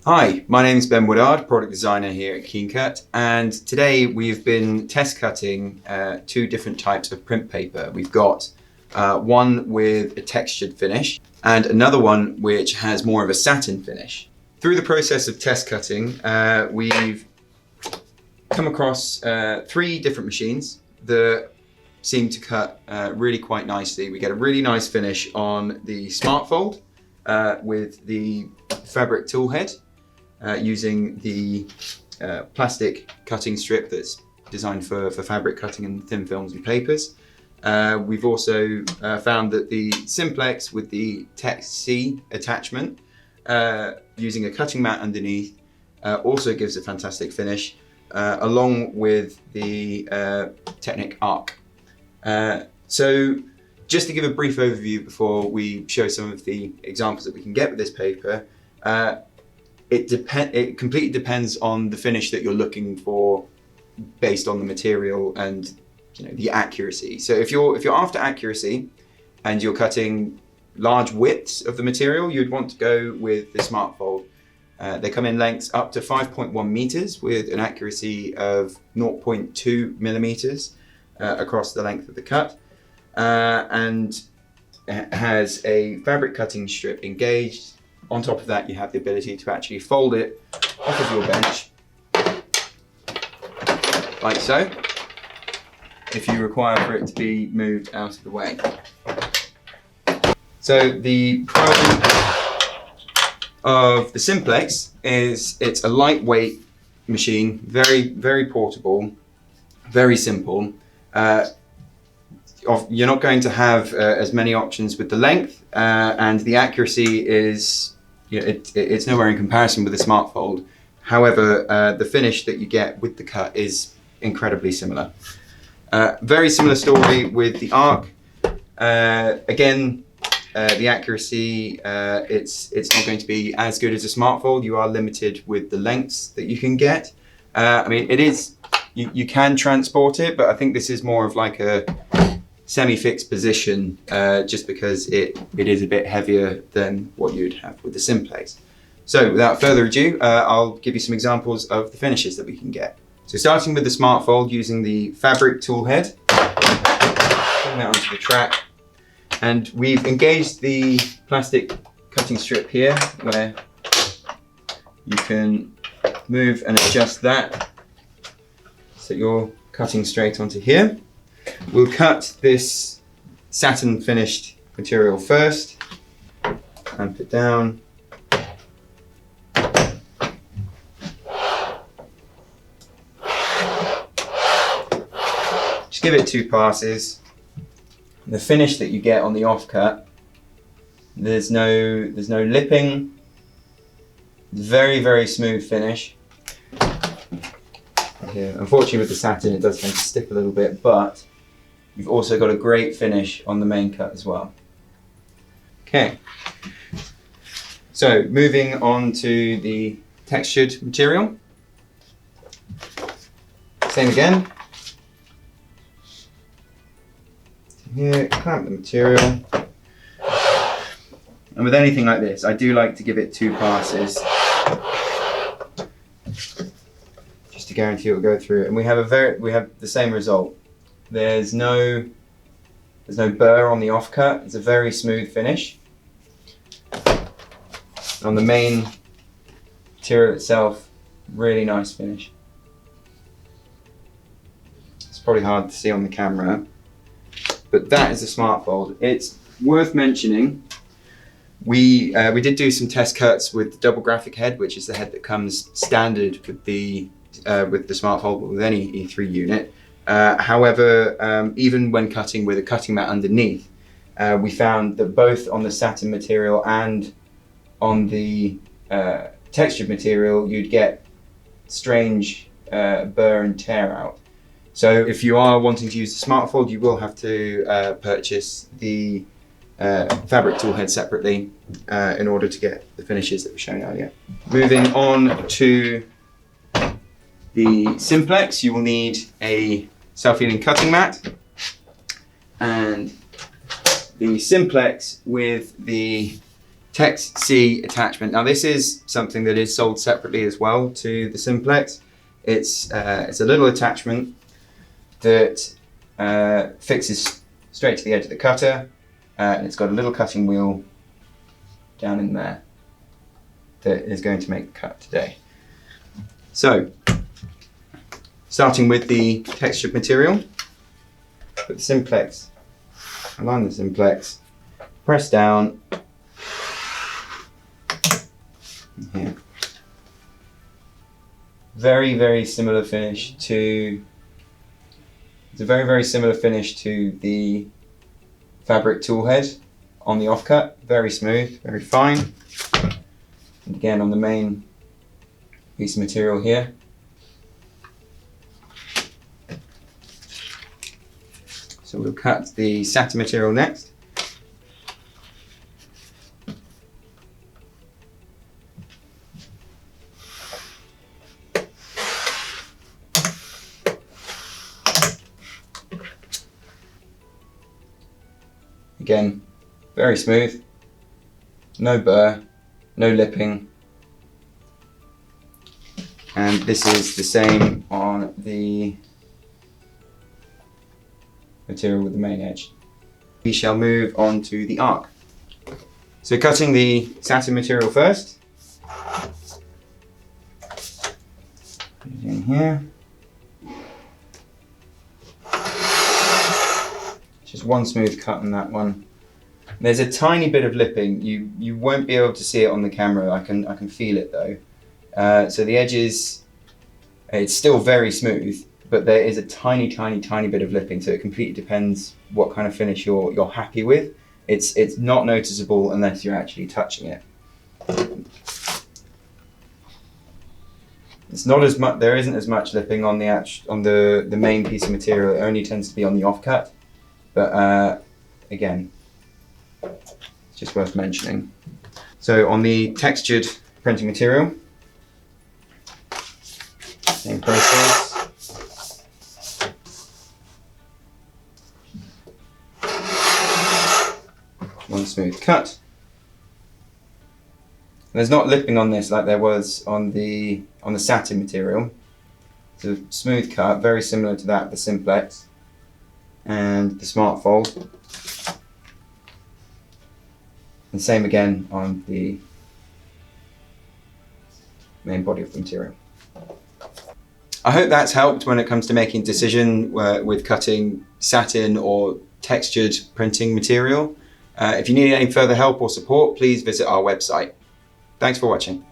Hi, my name is Ben Woodard, product designer here at KeenCut, and today we've been test cutting two different types of print paper. We've got one with a textured finish and another one which has more of a satin finish. Through the process of test cutting, we've come across three different machines that seem to cut really quite nicely. We get a really nice finish on the SmartFold with the fabric tool head using the plastic cutting strip that's designed for fabric cutting and thin films and papers. We've also found that the Simplex with the Tech-C attachment using a cutting mat underneath also gives a fantastic finish, along with the Technic Arc. So just to give a brief overview before we show some of the examples that we can get with this paper, it completely depends on the finish that you're looking for based on the material and the accuracy. So if you're after accuracy and you're cutting large widths of the material, you'd want to go with the SmartFold. They come in lengths up to 5.1 meters with an accuracy of 0.2 millimeters across the length of the cut, and it has a fabric cutting strip engaged. On top of that, you have the ability to actually fold it off of your bench, like so, if you require for it to be moved out of the way. So the pro of the Simplex is it's a lightweight machine, very, very portable, very simple. You're not going to have as many options with the length, and the accuracy is it's nowhere in comparison with the SmartFold. However, the finish that you get with the cut is incredibly similar. Very similar story with the Arc. Again, the accuracy, it's not going to be as good as a SmartFold. You are limited with the lengths that you can get. I mean, it is, you can transport it, but I think this is more of like a semi-fixed position, just because it is a bit heavier than what you'd have with the Simplex. So without further ado, I'll give you some examples of the finishes that we can get. So starting with the SmartFold using the fabric tool head, putting that onto the track, and we've engaged the plastic cutting strip here where you can move and adjust that so you're cutting straight onto here. We'll cut this satin finished material first, clamp it down, just give it 2 passes. The finish that you get on the offcut, there's no lipping, very, very smooth finish. Here, unfortunately with the satin it does tend to stick a little bit, but you've also got a great finish on the main cut as well. Okay, so moving on to the textured material. Same again. Here, clamp the material. And with anything like this, I do like to give it 2 passes, just to guarantee it will go through. And we have the same result. There's no burr on the offcut. It's a very smooth finish. On the main material itself, really nice finish. It's probably hard to see on the camera, but that is a SmartFold. It's worth mentioning, we did do some test cuts with the double graphic head, which is the head that comes standard with the SmartFold, with any E3 unit. However, even when cutting with a cutting mat underneath, we found that both on the satin material and on the textured material, you'd get strange burr and tear out. So if you are wanting to use the SmartFold, you will have to purchase the fabric tool head separately in order to get the finishes that were shown earlier. Moving on to the Simplex, you will need a self-healing cutting mat, and the Simplex with the Text C attachment. Now this is something that is sold separately as well to the Simplex. It's a little attachment that fixes straight to the edge of the cutter, and it's got a little cutting wheel down in there that is going to make the cut today. So, starting with the textured material, put the Simplex, align the Simplex, press down here. Very similar finish to, it's a very similar finish to the fabric tool head on the offcut. Very smooth, very fine. And again on the main piece of material here. So we'll cut the satin material next. Again, very smooth, no burr, no lipping. And this is the same on the material with the main edge. We shall move on to the arc. So cutting the satin material first. Put it in here. Just one smooth cut on that one. There's a tiny bit of lipping. You won't be able to see it on the camera. I can feel it though. So the edges, it's still very smooth, but there is a tiny bit of lipping. So it completely depends what kind of finish you're happy with. It's not noticeable unless you're actually touching it. It's not as much. There isn't as much lipping on the main piece of material. It only tends to be on the offcut. But again, it's just worth mentioning. So on the textured printing material, same process. One smooth cut. There's not lipping on this like there was on the satin material. It's a smooth cut, very similar to that of the Simplex and the SmartFold. And same again on the main body of the material. I hope that's helped when it comes to making a decision with cutting satin or textured printing material. If you need any further help or support, please visit our website. Thanks for watching.